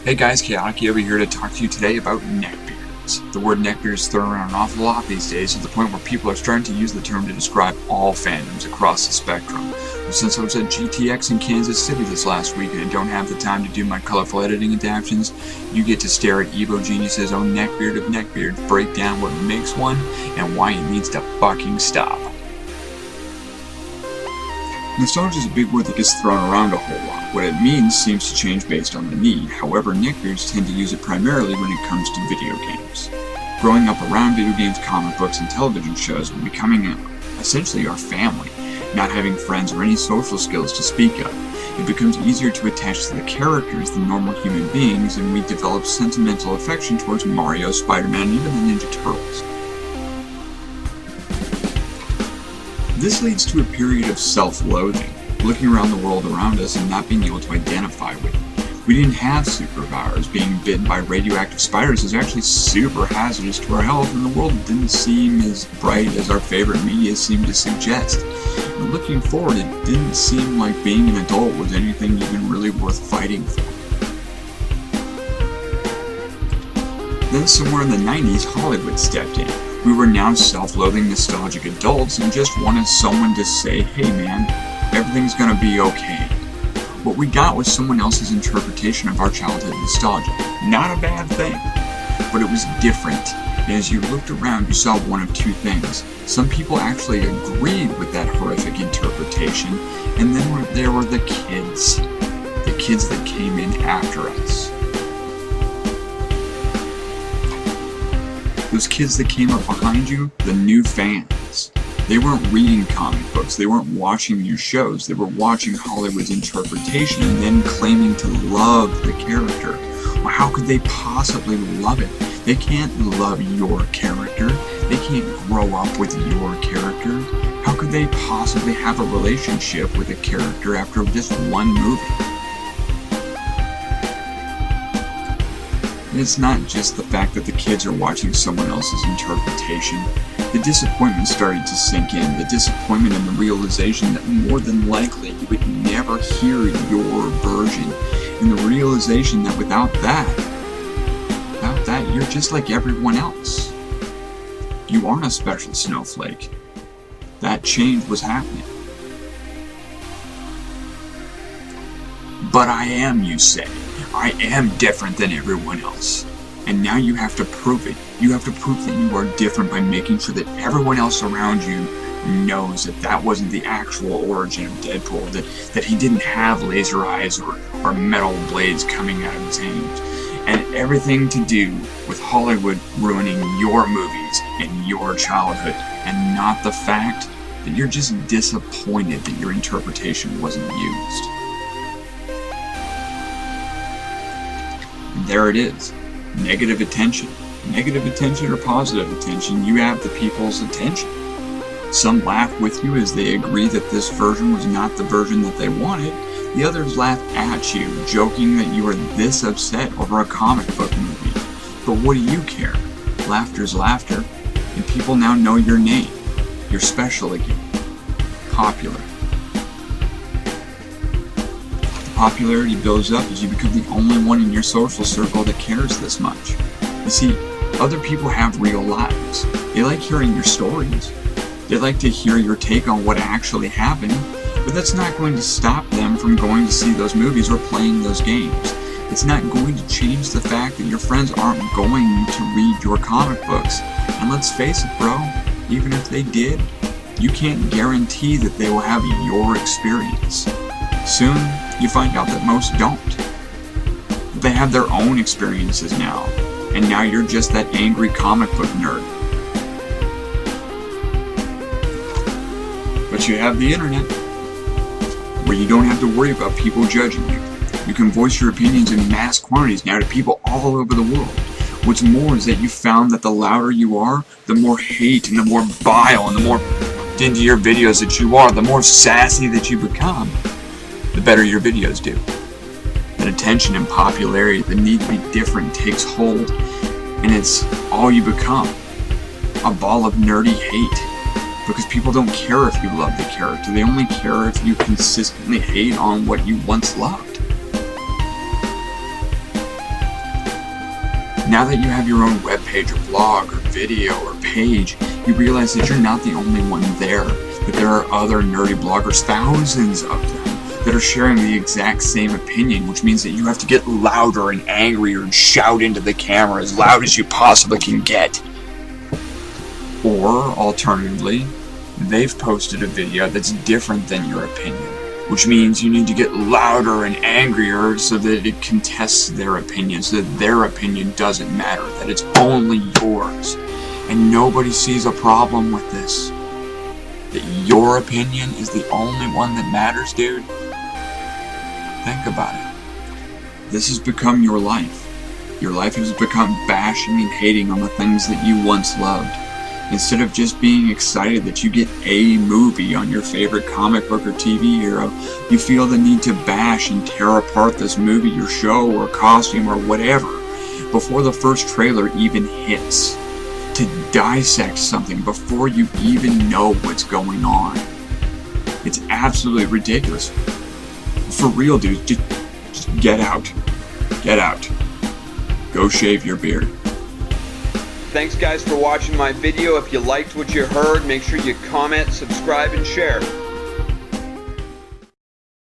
Hey guys, KNECKbeards over here to talk to you today about neckbeards. The word neckbeard is thrown around an awful lot these days to the point where people are starting to use the term to describe all fandoms across the spectrum. But since I was at GTX in Kansas City this last week and I don't have the time to do my colorful editing adaptions, you get to stare at Evo Genius's own neckbeard of neckbeards break down what makes one and why it needs to fucking stop. Nostalgia is a big word that gets thrown around a whole lot. What it means seems to change based on the need. However, neckbeards tend to use it primarily when it comes to video games. Growing up around video games, comic books, and television shows and becoming essentially our family, not having friends or any social skills to speak of, it becomes easier to attach to the characters than normal human beings, and we develop sentimental affection towards Mario, Spider-Man, and even the Ninja Turtles. This leads to a period of self-loathing, looking around the world around us and not being able to identify with it. We didn't have superpowers. Being bitten by radioactive spiders is actually super hazardous to our health, and the world didn't seem as bright as our favorite media seemed to suggest. And looking forward, it didn't seem like being an adult was anything even really worth fighting for. Then somewhere in the 90s, Hollywood stepped in. We were now self-loathing, nostalgic adults and just wanted someone to say, hey man, everything's gonna be okay. What we got was someone else's interpretation of our childhood nostalgia. Not a bad thing, but it was different. And as you looked around, you saw one of two things. Some people actually agreed with that horrific interpretation, and then there were the kids that came in after us. Those kids that came up behind you, the new fans. They weren't reading comic books, they weren't watching your shows, they were watching Hollywood's interpretation and then claiming to love the character. Well, how could they possibly love it? They can't love your character, they can't grow up with your character. How could they possibly have a relationship with a character after just one movie? And it's not just the fact that the kids are watching someone else's interpretation. The disappointment started to sink in. The disappointment and the realization that more than likely you would never hear your version. And the realization that without that, you're just like everyone else. You aren't a special snowflake. That change was happening. But I am, you say. I am different than everyone else. And now you have to prove it. You have to prove that you are different by making sure that everyone else around you knows that that wasn't the actual origin of Deadpool, that he didn't have laser eyes or metal blades coming out of his hands. And everything to do with Hollywood ruining your movies and your childhood, and not the fact that you're just disappointed that your interpretation wasn't used. There it is. Negative attention. Negative attention or positive attention, you have the people's attention. Some laugh with you as they agree that this version was not the version that they wanted. The others laugh at you, joking that you are this upset over a comic book movie. But what do you care? Laughter's laughter, and people now know your name. You're special again. Popular. Popularity builds up as you become the only one in your social circle that cares this much. You see, other people have real lives. They like hearing your stories. They like to hear your take on what actually happened, but that's not going to stop them from going to see those movies or playing those games. It's not going to change the fact that your friends aren't going to read your comic books. And let's face it, bro, even if they did, you can't guarantee that they will have your experience. Soon, you find out that most don't. They have their own experiences now, and now you're just that angry comic book nerd. But you have the internet, where you don't have to worry about people judging you. You can voice your opinions in mass quantities now to people all over the world. What's more is that you found that the louder you are, the more hate and the more bile and the more into your videos that you are, the more sassy that you become, the better your videos do. That attention and popularity, the need to be different takes hold, and it's all you become. A ball of nerdy hate. Because people don't care if you love the character, they only care if you consistently hate on what you once loved. Now that you have your own webpage or blog or video or page, you realize that you're not the only one there, that there are other nerdy bloggers, thousands of them, that are sharing the exact same opinion, which means that you have to get louder and angrier and shout into the camera as loud as you possibly can get. Or, alternatively, they've posted a video that's different than your opinion, which means you need to get louder and angrier so that it contests their opinion, so that their opinion doesn't matter, that it's only yours. And nobody sees a problem with this. That your opinion is the only one that matters, dude. Think about it. This has become your life. Your life has become bashing and hating on the things that you once loved. Instead of just being excited that you get a movie on your favorite comic book or TV hero, you feel the need to bash and tear apart this movie or show or costume or whatever before the first trailer even hits. To dissect something before you even know what's going on. It's absolutely ridiculous. For real, dude, just get out. Get out. Go shave your beard. Thanks guys for watching my video. If you liked what you heard, make sure you comment, subscribe, and share.